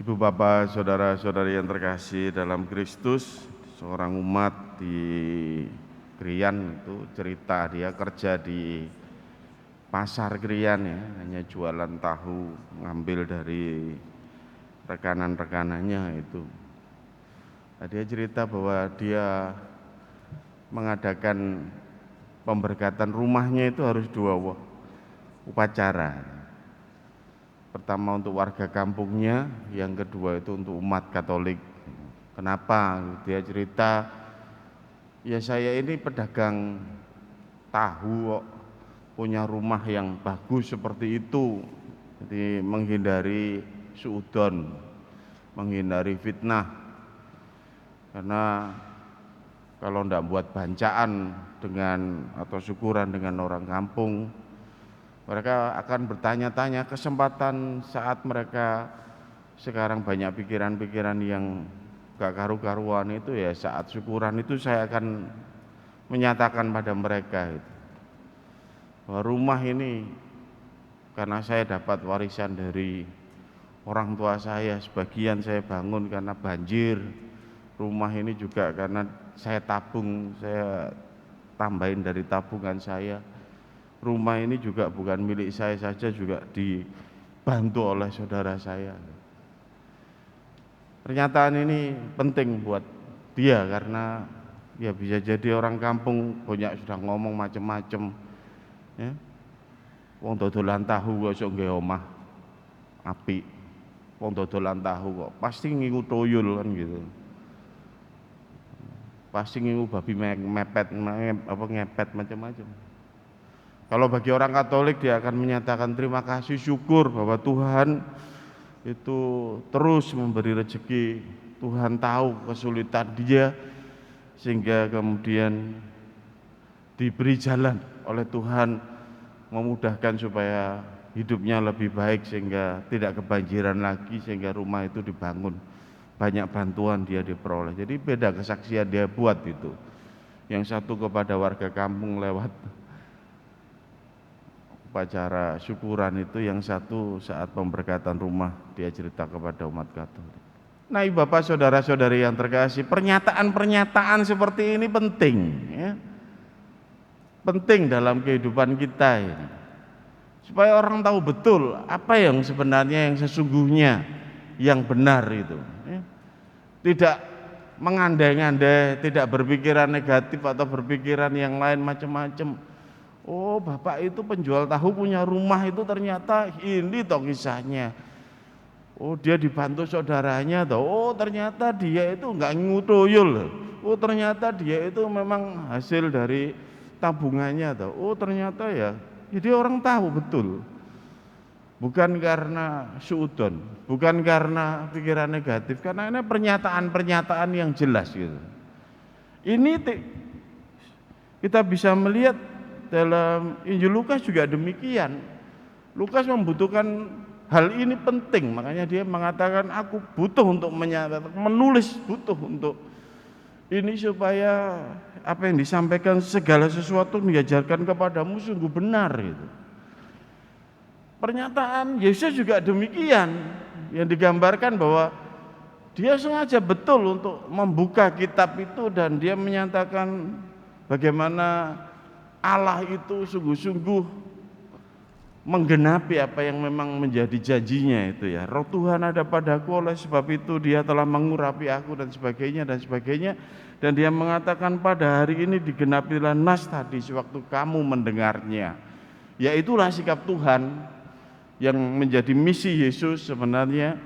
Ibu bapak, saudara-saudari yang terkasih dalam Kristus, seorang umat di Krian itu cerita dia kerja di pasar Krian ya, hanya jualan tahu, ngambil dari rekanan-rekanannya itu. Nah, dia cerita bahwa dia mengadakan pemberkatan rumahnya itu harus dua upacara. Pertama untuk warga kampungnya, yang kedua itu untuk umat Katolik. Kenapa? Dia cerita, ya saya ini pedagang tahu kok, punya rumah yang bagus seperti itu. Jadi menghindari suudon, menghindari fitnah. Karena kalau tidak buat bancaan dengan atau syukuran dengan orang kampung, mereka akan bertanya-tanya. Kesempatan saat mereka sekarang banyak pikiran-pikiran yang gak karu-karuan itu ya saat syukuran itu saya akan menyatakan pada mereka itu, bahwa rumah ini karena saya dapat warisan dari orang tua saya, sebagian saya bangun karena banjir. Rumah ini juga karena saya tabung, saya tambahin dari tabungan saya. Rumah ini juga bukan milik saya saja, juga dibantu oleh saudara saya. Pernyataan ini penting buat dia karena ya bisa jadi orang kampung banyak sudah ngomong macam-macam ya. Wong dodolan tahu kok iso nggawe omah apik. Wong dodolan tahu kok pasti ngingu toyol kan gitu. Pasti ngingu babi ngepet macam-macam. Kalau bagi orang Katolik dia akan menyatakan terima kasih, syukur bahwa Tuhan itu terus memberi rezeki. Tuhan tahu kesulitan dia sehingga kemudian diberi jalan oleh Tuhan, memudahkan supaya hidupnya lebih baik sehingga tidak kebanjiran lagi, sehingga rumah itu dibangun. Banyak bantuan dia diperoleh. Jadi beda kesaksian dia buat itu. Yang satu kepada warga kampung lewat upacara syukuran itu, yang satu saat pemberkatan rumah dia cerita kepada umat Katolik. Nah, ibu bapak, saudara-saudari yang terkasih, pernyataan-pernyataan seperti ini penting ya. Penting dalam kehidupan kita ini, supaya orang tahu betul apa yang sebenarnya, yang sesungguhnya, yang benar itu ya. Tidak mengandai-andai, tidak berpikiran negatif atau berpikiran yang lain macam-macam. Oh, bapak itu penjual tahu punya rumah itu ternyata ini toh kisahnya. Oh, dia dibantu saudaranya toh. Oh, ternyata dia itu enggak ngutuyul. Oh, ternyata dia itu memang hasil dari tabungannya toh. Oh, ternyata ya. Jadi orang tahu betul. Bukan karena suudon, bukan karena pikiran negatif, karena ini pernyataan-pernyataan yang jelas gitu. Ini kita bisa melihat dalam Injil Lukas juga demikian. Lukas membutuhkan hal ini penting, makanya dia mengatakan aku butuh untuk menulis, butuh untuk ini supaya apa yang disampaikan segala sesuatu diajarkan kepadamu sungguh benar gitu. Pernyataan Yesus juga demikian, yang digambarkan bahwa dia sengaja betul untuk membuka kitab itu dan dia menyatakan bagaimana Allah itu sungguh-sungguh menggenapi apa yang memang menjadi janjinya itu ya. Roh Tuhan ada padaku, oleh sebab itu dia telah mengurapi aku dan sebagainya dan sebagainya. Dan dia mengatakan pada hari ini digenapilah nas tadi sewaktu kamu mendengarnya. Yaitulah sikap Tuhan yang menjadi misi Yesus sebenarnya,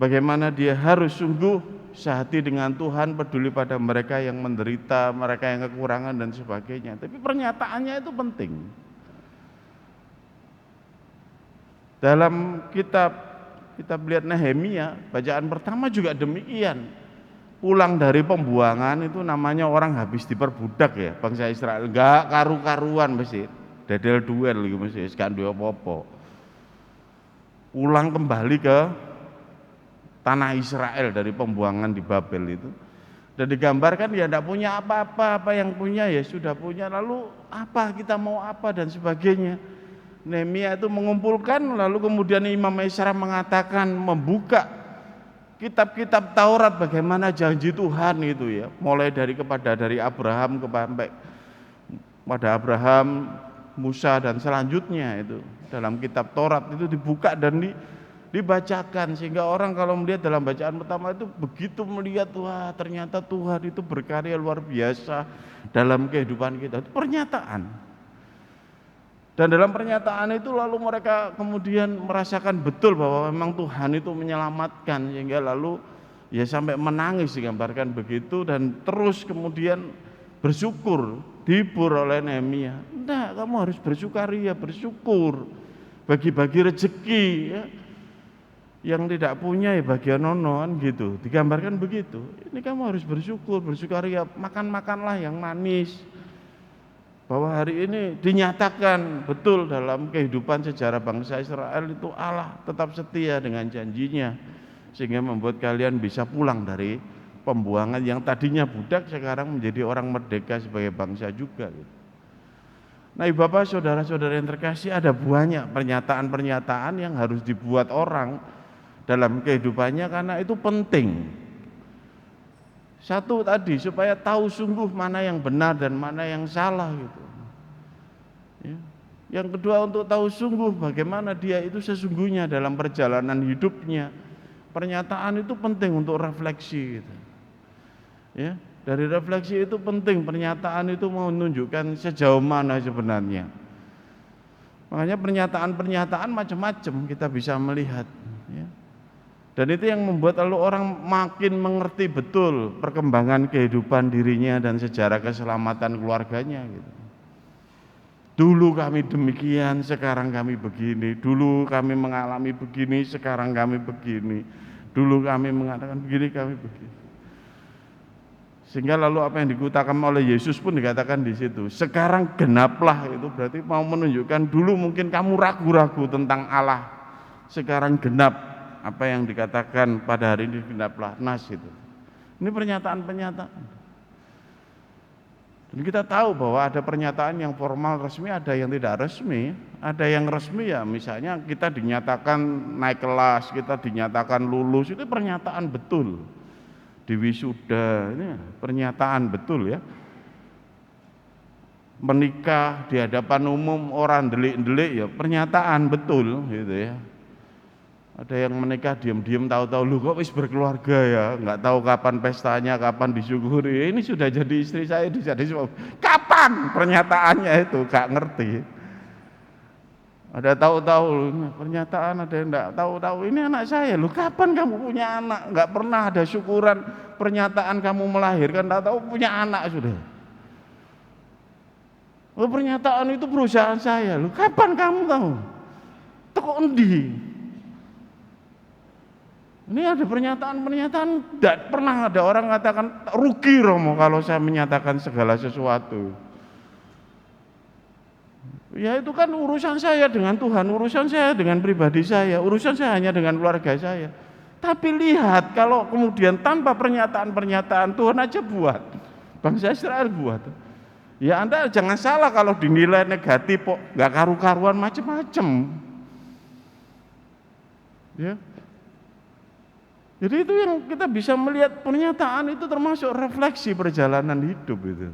bagaimana dia harus sungguh sehati dengan Tuhan, peduli pada mereka yang menderita, mereka yang kekurangan dan sebagainya. Tapi pernyataannya itu penting. Dalam kitab kita melihat Nehemia, bacaan pertama juga demikian. Pulang dari pembuangan itu namanya orang habis diperbudak ya, bangsa Israel enggak karu-karuan mesti, dedel duel gitu mesti, gak duwe apa-apa. Pulang kembali ke tanah Israel dari pembuangan di Babel itu, dan digambarkan ya tidak punya apa-apa, apa yang punya ya sudah punya, lalu apa kita mau apa dan sebagainya. Nehemia itu mengumpulkan, lalu kemudian Imam Esra mengatakan, membuka kitab-kitab Taurat bagaimana janji Tuhan itu ya, mulai dari Abraham pada Abraham, Musa dan selanjutnya itu dalam kitab Taurat itu dibuka dan dibacakan, sehingga orang kalau melihat dalam bacaan pertama itu begitu melihat, wah ternyata Tuhan itu berkarya luar biasa dalam kehidupan kita. Itu pernyataan. Dan dalam pernyataan itu lalu mereka kemudian merasakan betul bahwa memang Tuhan itu menyelamatkan, sehingga lalu ya sampai menangis digambarkan begitu, dan terus kemudian bersyukur, dihibur oleh Nehemia. Enggak, kamu harus bersukaria, bersyukur, bagi-bagi rezeki ya. Yang tidak punya ya bagian nonon gitu, digambarkan begitu. Ini kamu harus bersyukur, bersukaria, makan-makanlah yang manis. Bahwa hari ini dinyatakan betul dalam kehidupan sejarah bangsa Israel itu Allah tetap setia dengan janjinya, sehingga membuat kalian bisa pulang dari pembuangan yang tadinya budak sekarang menjadi orang merdeka sebagai bangsa juga gitu. Nah, Ibu Bapak, saudara-saudara yang terkasih, ada banyak pernyataan-pernyataan yang harus dibuat orang dalam kehidupannya karena itu penting. Satu tadi, supaya tahu sungguh mana yang benar dan mana yang salah gitu. Ya. Yang kedua, untuk tahu sungguh bagaimana dia itu sesungguhnya dalam perjalanan hidupnya. Pernyataan itu penting untuk refleksi gitu. Ya, dari refleksi itu penting, pernyataan itu menunjukkan sejauh mana sebenarnya. Makanya pernyataan-pernyataan macam-macam kita bisa melihat ya. Dan itu yang membuat lalu orang makin mengerti betul perkembangan kehidupan dirinya dan sejarah keselamatan keluarganya gitu. Dulu kami demikian, sekarang kami begini. Dulu kami mengalami begini, sekarang kami begini. Dulu kami mengatakan begini, kami begini. Sehingga lalu apa yang dikatakan oleh Yesus pun dikatakan di situ. Sekarang genaplah, itu berarti mau menunjukkan dulu mungkin kamu ragu-ragu tentang Allah. Sekarang genap. Apa yang dikatakan pada hari ini genaplah, nas itu. Ini pernyataan-pernyataan. Dan kita tahu bahwa ada pernyataan yang formal resmi, ada yang tidak resmi. Ada yang resmi ya, misalnya kita dinyatakan naik kelas, kita dinyatakan lulus, itu pernyataan betul. Di wisuda, ini pernyataan betul ya. Menikah di hadapan umum orang delik-delik ya, pernyataan betul gitu ya. Ada yang menikah diam-diam, tahu-tahu lu kok wis berkeluarga ya, nggak tahu kapan pestanya, kapan disyukuri. Ini sudah jadi istri saya, jadi kapan pernyataannya itu, gak ngerti. Ada tahu-tahu pernyataan, ada yang enggak tahu-tahu. Ini anak saya, lu kapan kamu punya anak? Nggak pernah ada syukuran pernyataan kamu melahirkan, tahu-tahu punya anak sudah. Oh, pernyataan itu perusahaan saya, lu kapan kamu tahu? Teko endi? Ini ada pernyataan-pernyataan, tidak pernah ada orang katakan rugi Romo kalau saya menyatakan segala sesuatu. Ya itu kan urusan saya dengan Tuhan, urusan saya dengan pribadi saya, urusan saya hanya dengan keluarga saya. Tapi lihat kalau kemudian tanpa pernyataan-pernyataan Tuhan aja buat, bangsa Israel buat. Ya Anda jangan salah kalau dinilai negatif kok, nggak karu-karuan macam-macam. Ya. Jadi itu yang kita bisa melihat pernyataan itu termasuk refleksi perjalanan hidup itu.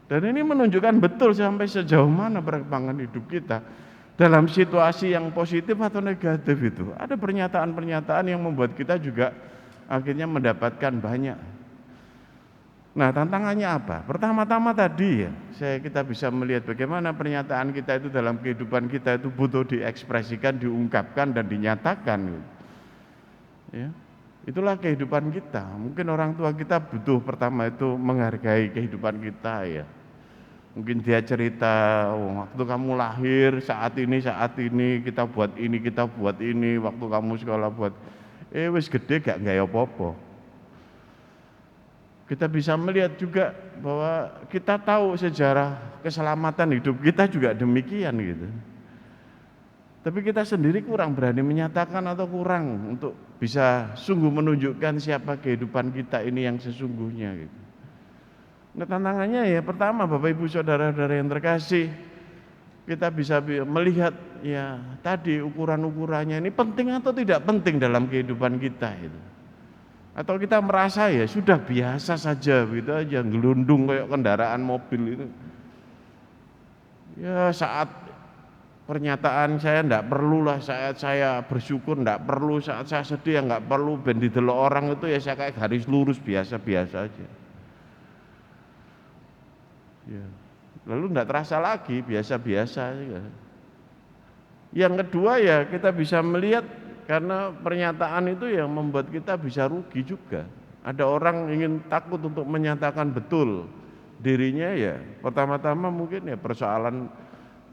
Dan ini menunjukkan betul sampai sejauh mana perkembangan hidup kita dalam situasi yang positif atau negatif itu. Ada pernyataan-pernyataan yang membuat kita juga akhirnya mendapatkan banyak. Nah, tantangannya apa? Pertama-tama tadi ya, kita bisa melihat bagaimana pernyataan kita itu dalam kehidupan kita itu butuh diekspresikan, diungkapkan dan dinyatakan gitu. Ya, itulah kehidupan kita. Mungkin orang tua kita butuh pertama itu menghargai kehidupan kita ya. Mungkin dia cerita, oh, waktu kamu lahir saat ini kita buat ini, waktu kamu sekolah buat, wis gede gak apa-apa. Kita bisa melihat juga bahwa kita tahu sejarah keselamatan hidup kita juga demikian gitu. Tapi kita sendiri kurang berani menyatakan atau kurang untuk bisa sungguh menunjukkan siapa kehidupan kita ini yang sesungguhnya gitu. Nah, tantangannya ya pertama Bapak Ibu Saudara-saudara yang terkasih, kita bisa melihat ya tadi ukuran-ukurannya ini penting atau tidak penting dalam kehidupan kita itu. Atau kita merasa ya sudah biasa saja gitu aja, gelundung kayak kendaraan mobil itu. Ya saat pernyataan saya enggak perlulah, saat saya bersyukur enggak perlu, saat saya sedih ya enggak perlu, ben didelok orang itu ya saya kayak garis lurus biasa-biasa aja. Ya. Lalu enggak terasa lagi, biasa-biasa aja. Yang kedua ya kita bisa melihat karena pernyataan itu yang membuat kita bisa rugi juga. Ada orang ingin takut untuk menyatakan betul dirinya ya. Pertama-tama mungkin ya persoalan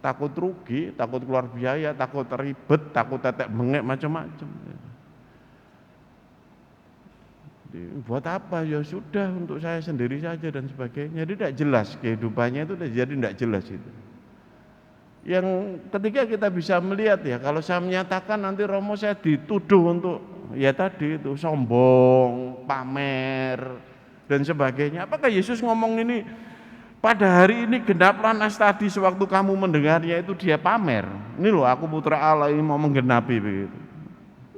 takut rugi, takut keluar biaya, takut ribet, takut tetek bengek macam-macam. Buat apa? Ya sudah untuk saya sendiri saja dan sebagainya. Jadi tidak jelas kehidupannya itu jadi tidak jelas itu. Yang ketiga kita bisa melihat ya, kalau saya menyatakan nanti Romo saya dituduh untuk ya tadi itu sombong, pamer dan sebagainya. Apakah Yesus ngomong ini pada hari ini genaplah nas tadi sewaktu kamu mendengarnya itu dia pamer. Ini loh aku putra Allah ini mau menggenapi begitu.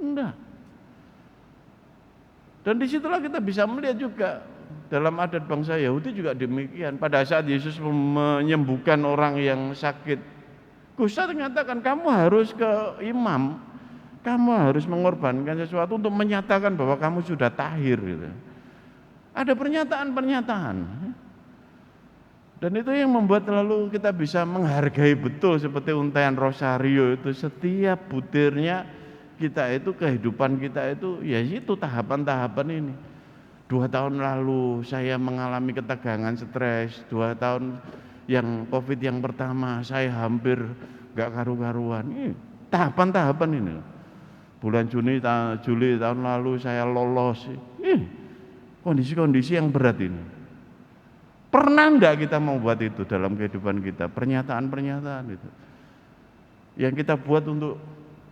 Enggak. Dan disitulah kita bisa melihat juga dalam adat bangsa Yahudi juga demikian. Pada saat Yesus menyembuhkan orang yang sakit Gusta mengatakan kamu harus ke imam, kamu harus mengorbankan sesuatu untuk menyatakan bahwa kamu sudah tahir gitu. Ada pernyataan-pernyataan. Dan itu yang membuat lalu kita bisa menghargai betul seperti untayan rosario itu setiap butirnya kita itu kehidupan kita itu ya itu tahapan-tahapan ini. 2 tahun lalu saya mengalami ketegangan, stres, 2 tahun yang COVID yang pertama saya hampir gak karu-karuan. Ini tahapan-tahapan ini. Bulan Juli tahun lalu saya lolos. Kondisi-kondisi yang berat ini. Pernah enggak kita mau buat itu dalam kehidupan kita? Pernyataan-pernyataan itu. Yang kita buat untuk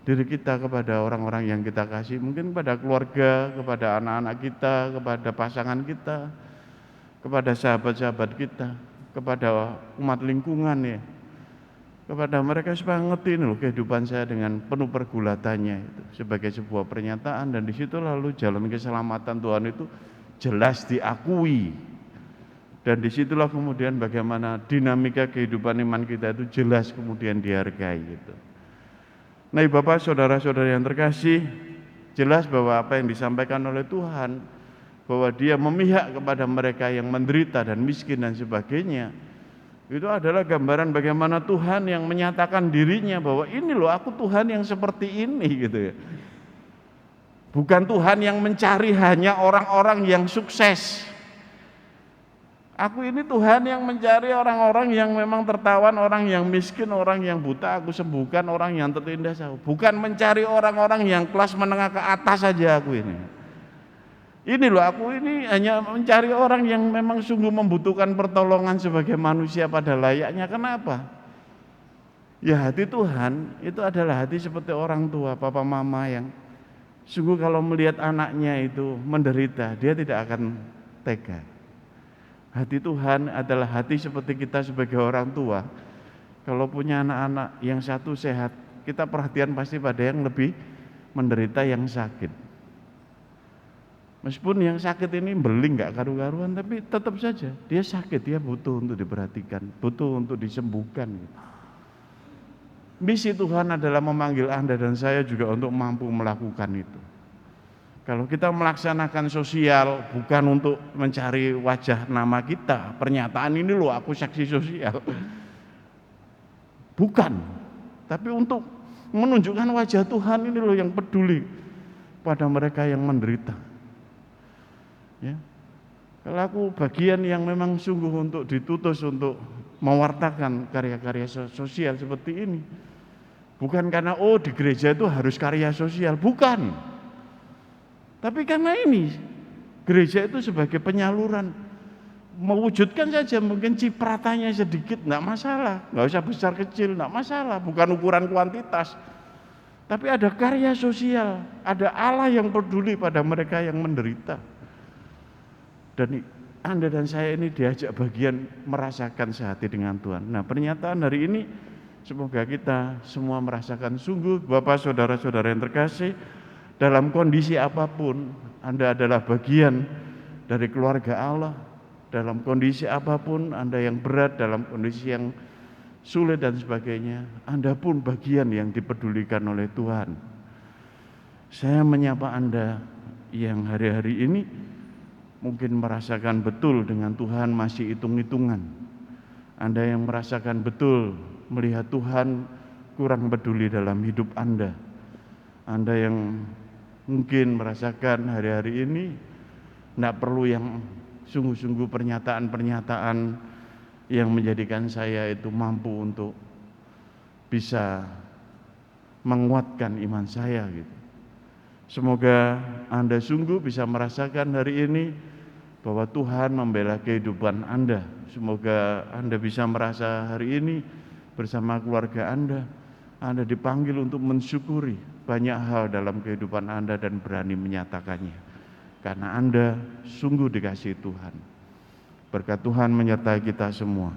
diri kita kepada orang-orang yang kita kasih, mungkin kepada keluarga, kepada anak-anak kita, kepada pasangan kita, kepada sahabat-sahabat kita, kepada umat lingkungan ya, kepada mereka supaya ngerti loh kehidupan saya dengan penuh pergulatannya itu sebagai sebuah pernyataan. Dan di situ lalu jalan keselamatan Tuhan itu jelas diakui, dan disitulah kemudian bagaimana dinamika kehidupan iman kita itu jelas kemudian dihargai gitu. Nah Bapak saudara-saudara yang terkasih, jelas bahwa apa yang disampaikan oleh Tuhan bahwa dia memihak kepada mereka yang menderita dan miskin dan sebagainya, itu adalah gambaran bagaimana Tuhan yang menyatakan dirinya bahwa ini loh aku Tuhan yang seperti ini gitu ya. Bukan Tuhan yang mencari hanya orang-orang yang sukses. Aku ini Tuhan yang mencari orang-orang yang memang tertawan, orang yang miskin, orang yang buta aku sembuhkan, orang yang tertindas aku. Bukan mencari orang-orang yang kelas menengah ke atas saja aku ini. Ini loh aku ini hanya mencari orang yang memang sungguh membutuhkan pertolongan sebagai manusia pada layaknya. Kenapa? Ya hati Tuhan itu adalah hati seperti orang tua, papa mama yang sungguh kalau melihat anaknya itu menderita, dia tidak akan tega. Hati Tuhan adalah hati seperti kita sebagai orang tua. Kalau punya anak-anak yang satu sehat, kita perhatian pasti pada yang lebih menderita yang sakit. Meskipun yang sakit ini beling gak karu-karuan, tapi tetap saja dia sakit, dia butuh untuk diperhatikan, butuh untuk disembuhkan. Misi Tuhan adalah memanggil Anda dan saya juga untuk mampu melakukan itu. Kalau kita melaksanakan sosial bukan untuk mencari wajah nama kita, pernyataan ini loh aku seksi sosial. Bukan, tapi untuk menunjukkan wajah Tuhan ini loh yang peduli pada mereka yang menderita. Ya. Kalau aku bagian yang memang sungguh untuk ditutus untuk mewartakan karya-karya sosial seperti ini. Bukan karena di gereja itu harus karya sosial, bukan. Tapi karena ini gereja itu sebagai penyaluran, mewujudkan saja mungkin cipratannya sedikit, enggak masalah, enggak usah besar kecil, enggak masalah, bukan ukuran kuantitas. Tapi ada karya sosial, ada Allah yang peduli pada mereka yang menderita. Dan Anda dan saya ini diajak bagian merasakan sehati dengan Tuhan. Nah pernyataan hari ini semoga kita semua merasakan sungguh Bapak saudara-saudara yang terkasih, dalam kondisi apapun Anda adalah bagian dari keluarga Allah. Dalam kondisi apapun, Anda yang berat, dalam kondisi yang sulit dan sebagainya, Anda pun bagian yang dipedulikan oleh Tuhan. Saya menyapa Anda yang hari-hari ini mungkin merasakan betul dengan Tuhan masih hitung-hitungan. Anda yang merasakan betul melihat Tuhan kurang peduli dalam hidup Anda. Anda yang mungkin merasakan hari-hari ini tidak perlu yang sungguh-sungguh pernyataan-pernyataan yang menjadikan saya itu mampu untuk bisa menguatkan iman saya gitu. Semoga Anda sungguh bisa merasakan hari ini bahwa Tuhan membela kehidupan Anda. Semoga Anda bisa merasa hari ini bersama keluarga Anda dipanggil untuk mensyukuri banyak hal dalam kehidupan Anda dan berani menyatakannya. Karena Anda sungguh dikasihi Tuhan. Berkat Tuhan menyertai kita semua.